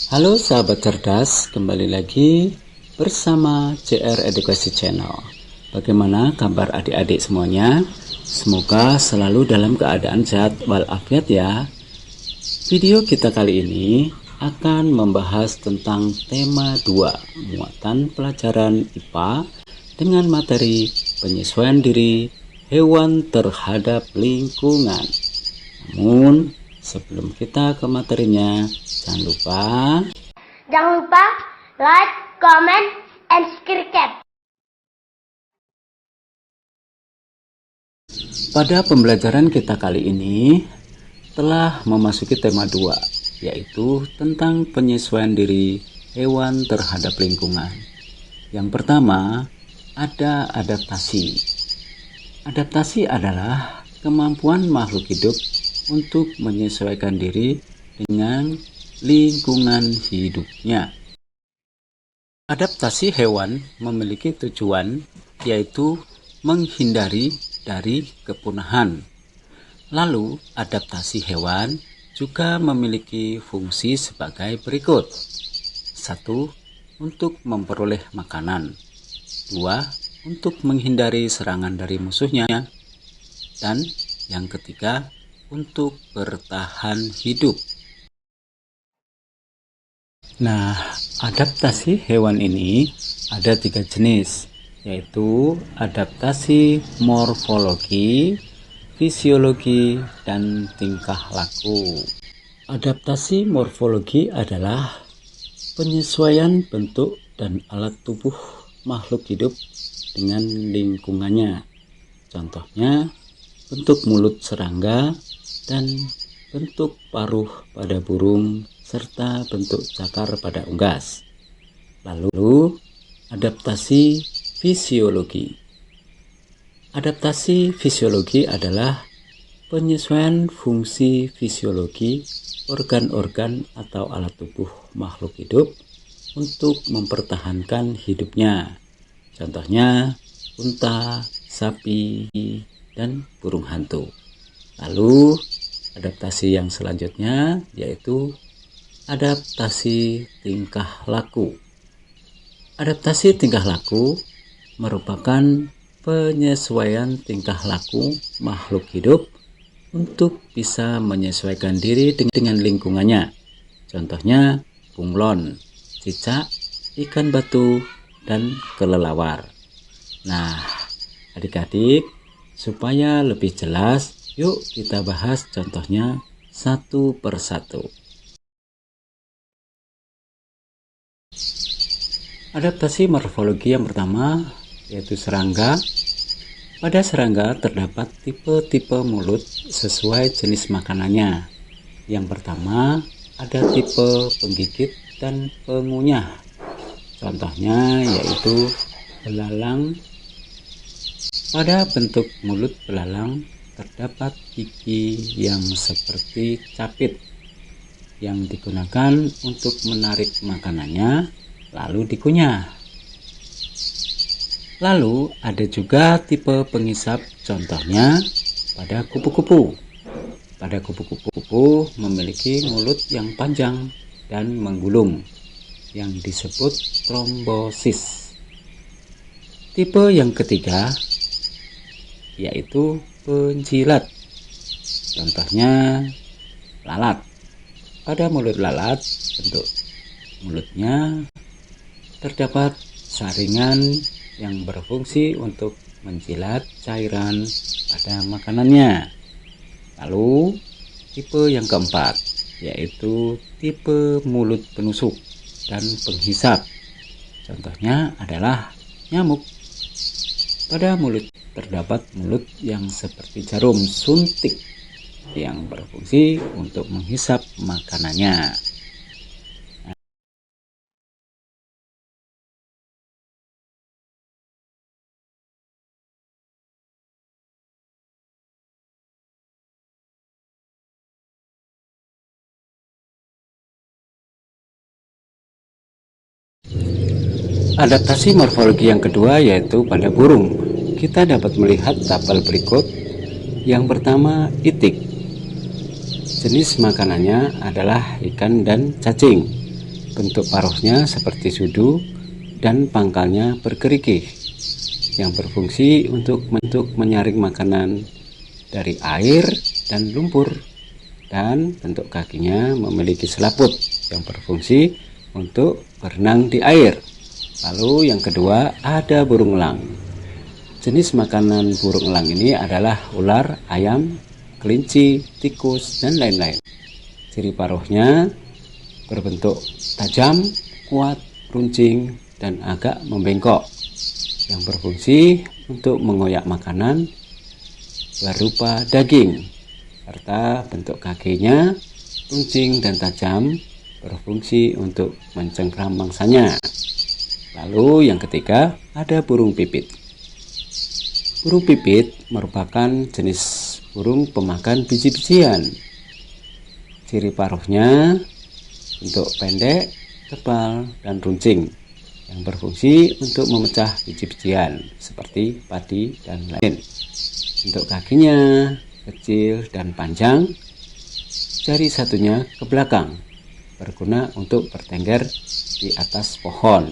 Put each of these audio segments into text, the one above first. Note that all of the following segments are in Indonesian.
Halo sahabat cerdas, kembali lagi bersama CR Edukasi Channel. Bagaimana kabar adik-adik semuanya? Semoga selalu dalam keadaan sehat walafiat ya. Video kita kali ini akan membahas tentang tema 2, muatan pelajaran IPA dengan materi penyesuaian diri hewan terhadap lingkungan. Namun sebelum kita ke materinya, jangan lupa like, comment, and subscribe. Pada pembelajaran kita kali ini telah memasuki tema 2, yaitu tentang penyesuaian diri hewan terhadap lingkungan. Yang pertama, ada adaptasi. Adaptasi adalah kemampuan makhluk hidup untuk menyesuaikan diri dengan lingkungan hidupnya. Adaptasi hewan memiliki tujuan, yaitu menghindari dari kepunahan. Lalu, adaptasi hewan juga memiliki fungsi sebagai berikut. 1. Untuk memperoleh makanan. 2. Untuk menghindari serangan dari musuhnya. Dan yang ketiga, untuk bertahan hidup. Nah, adaptasi hewan ini ada 3 jenis, yaitu adaptasi morfologi, fisiologi, dan tingkah laku. Adaptasi morfologi adalah penyesuaian bentuk dan alat tubuh makhluk hidup dengan lingkungannya. Contohnya, bentuk mulut serangga dan bentuk paruh pada burung, serta bentuk cakar pada unggas. Lalu, adaptasi fisiologi. Adaptasi fisiologi adalah penyesuaian fungsi fisiologi organ-organ atau alat tubuh makhluk hidup untuk mempertahankan hidupnya. Contohnya, unta, sapi, dan burung hantu. Lalu, adaptasi yang selanjutnya yaitu adaptasi tingkah laku. Adaptasi tingkah laku merupakan penyesuaian tingkah laku makhluk hidup untuk bisa menyesuaikan diri dengan lingkungannya. Contohnya bunglon, cicak, ikan batu, dan kelelawar. Nah, adik-adik, supaya lebih jelas, yuk kita bahas contohnya satu persatu. Adaptasi morfologi yang pertama yaitu serangga. Pada serangga terdapat tipe-tipe mulut sesuai jenis makanannya. Yang pertama ada tipe penggigit dan pengunyah. Contohnya yaitu belalang. Pada bentuk mulut belalang terdapat gigi yang seperti capit yang digunakan untuk menarik makanannya lalu dikunyah. Lalu ada juga tipe pengisap, contohnya pada kupu-kupu. Pada kupu-kupu memiliki mulut yang panjang dan menggulung yang disebut trombosis. Tipe yang ketiga yaitu penjilat, contohnya lalat. Pada mulut lalat, bentuk mulutnya terdapat saringan yang berfungsi untuk menjilat cairan pada makanannya. Lalu tipe yang keempat yaitu tipe mulut penusuk dan penghisap. Contohnya adalah nyamuk. Pada mulut terdapat mulut yang seperti jarum suntik yang berfungsi untuk menghisap makanannya. Adaptasi morfologi yang kedua yaitu pada burung. Kita dapat melihat tabel berikut. Yang pertama, itik. Jenis makanannya adalah ikan dan cacing. bentuk paruhnya seperti sudu dan pangkalnya bergerigi yang berfungsi untuk menyaring makanan dari air dan lumpur, dan bentuk kakinya memiliki selaput yang berfungsi untuk berenang di air. Lalu yang kedua ada burung elang. Jenis makanan burung elang ini adalah ular, ayam, kelinci, tikus, dan lain-lain. Ciri paruhnya berbentuk tajam, kuat, runcing, dan agak membengkok, yang berfungsi untuk mengoyak makanan berupa daging, serta bentuk kakinya runcing dan tajam, berfungsi untuk mencengkram mangsanya. Lalu yang ketiga ada burung pipit. Burung pipit merupakan jenis burung pemakan biji-bijian. Ciri paruhnya bentuk pendek, tebal, dan runcing, yang berfungsi untuk memecah biji-bijian seperti padi dan lain. Bentuk kakinya kecil dan panjang, jari satunya ke belakang, berguna untuk bertengger di atas pohon.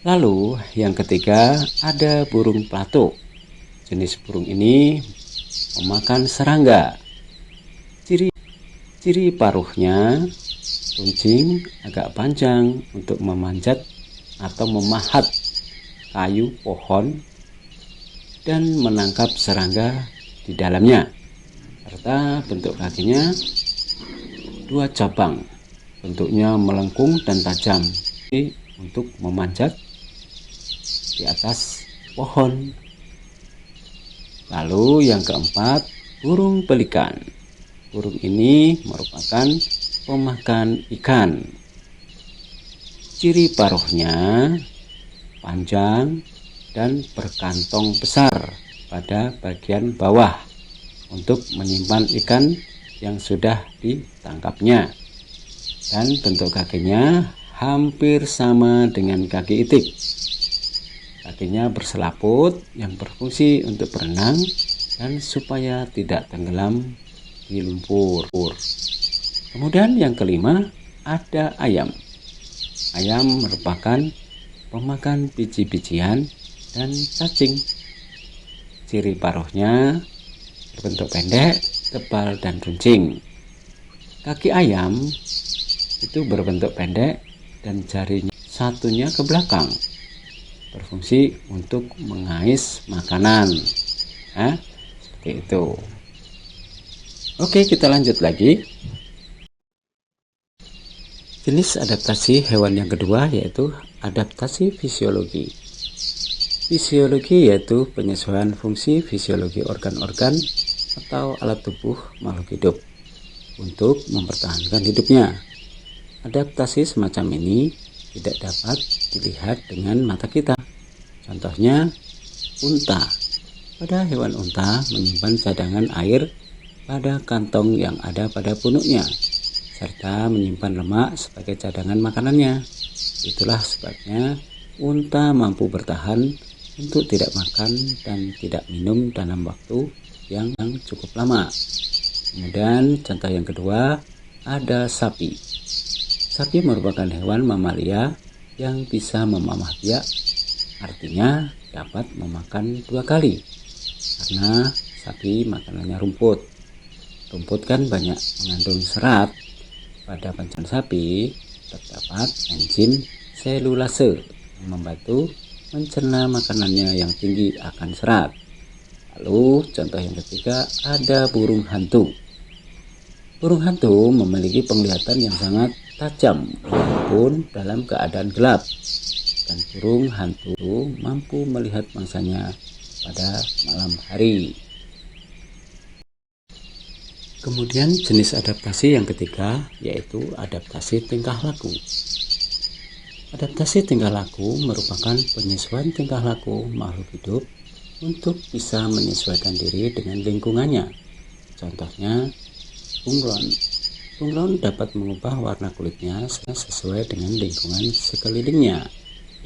Lalu yang ketiga ada burung pelatuk. Jenis burung ini memakan serangga. Ciri paruhnya runcing, agak panjang untuk memanjat atau memahat kayu pohon dan menangkap serangga di dalamnya, serta bentuk kakinya dua cabang, bentuknya melengkung dan tajam untuk memanjat di atas pohon. Lalu yang keempat, burung pelikan. Burung ini merupakan pemakan ikan. Ciri paruhnya panjang dan berkantong besar pada bagian bawah untuk menyimpan ikan yang sudah ditangkapnya, dan bentuk kakinya hampir sama dengan kaki itik. Kakinya berselaput yang berfungsi untuk berenang dan supaya tidak tenggelam di lumpur. Kemudian yang kelima ada ayam. Ayam merupakan pemakan biji-bijian dan cacing. Ciri paruhnya berbentuk pendek, tebal, dan runcing. Kaki ayam itu berbentuk pendek dan jarinya satunya ke belakang, berfungsi untuk mengais makanan. Seperti itu. Oke, kita lanjut lagi. Jenis adaptasi hewan yang kedua yaitu adaptasi fisiologi. Fisiologi yaitu penyesuaian fungsi fisiologi organ-organ atau alat tubuh makhluk hidup untuk mempertahankan hidupnya. Adaptasi semacam ini tidak dapat dilihat dengan mata kita. Contohnya unta. Pada hewan unta menyimpan cadangan air pada kantong yang ada pada punuknya, serta menyimpan lemak sebagai cadangan makanannya. Itulah sebabnya unta mampu bertahan untuk tidak makan dan tidak minum dalam waktu yang cukup lama. Kemudian contoh yang kedua ada sapi. Sapi merupakan hewan mamalia yang bisa memamah biak, artinya dapat memakan 2 kali, karena sapi makanannya rumput. Rumput kan banyak mengandung serat. Pada pancaan sapi terdapat enzim selulase yang membantu mencerna makanannya yang tinggi akan serat. Lalu contoh yang ketiga ada burung hantu. Burung hantu memiliki penglihatan yang sangat tajam walaupun dalam keadaan gelap, dan burung hantu mampu melihat mangsanya pada malam hari. Kemudian jenis adaptasi yang ketiga yaitu adaptasi tingkah laku. Adaptasi tingkah laku merupakan penyesuaian tingkah laku makhluk hidup untuk bisa menyesuaikan diri dengan lingkungannya. Contohnya bunglon. Bunglon dapat mengubah warna kulitnya sesuai dengan lingkungan sekelilingnya,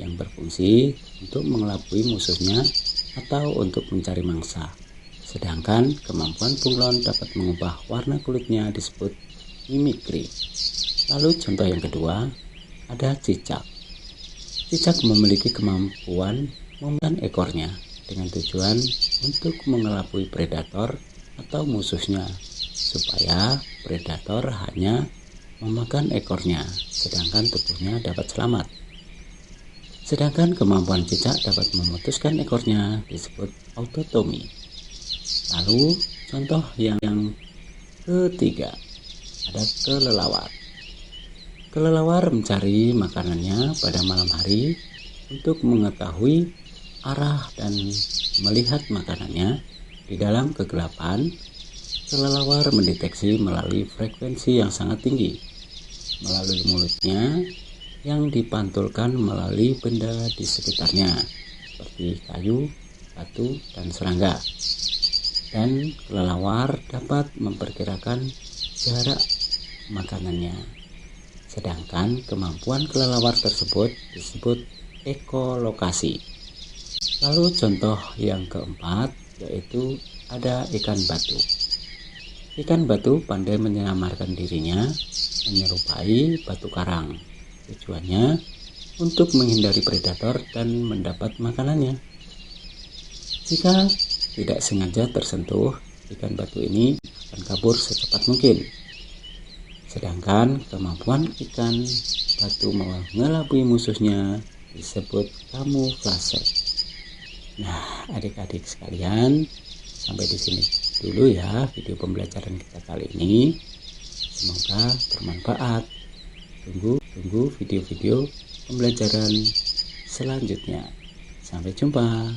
yang berfungsi untuk mengelabui musuhnya atau untuk mencari mangsa. Sedangkan kemampuan bunglon dapat mengubah warna kulitnya disebut mimikri. Lalu contoh yang kedua, ada cicak. Cicak memiliki kemampuan memegang ekornya dengan tujuan untuk mengelabui predator atau musuhnya, supaya predator hanya memakan ekornya, sedangkan tubuhnya dapat selamat. Sedangkan kemampuan cicak dapat memutuskan ekornya disebut autotomi. Lalu contoh yang ketiga, ada kelelawar. Kelelawar mencari makanannya pada malam hari untuk mengetahui arah dan melihat makanannya di dalam kegelapan. Kelelawar mendeteksi melalui frekuensi yang sangat tinggi, melalui mulutnya yang dipantulkan melalui benda di sekitarnya, seperti kayu, batu, dan serangga. Dan kelelawar dapat memperkirakan jarak makanannya. Sedangkan kemampuan kelelawar tersebut disebut ekolokasi. Lalu contoh yang keempat yaitu ada ikan batu. Ikan batu pandai menyamarkan dirinya menyerupai batu karang. Tujuannya untuk menghindari predator dan mendapat makanannya. Jika tidak sengaja tersentuh, ikan batu ini akan kabur secepat mungkin. Sedangkan kemampuan ikan batu mengelabui musuhnya disebut kamuflase. Nah, adik-adik sekalian, sampai di sini dulu ya video pembelajaran kita kali ini. Semoga bermanfaat. Tunggu video-video pembelajaran selanjutnya. Sampai jumpa.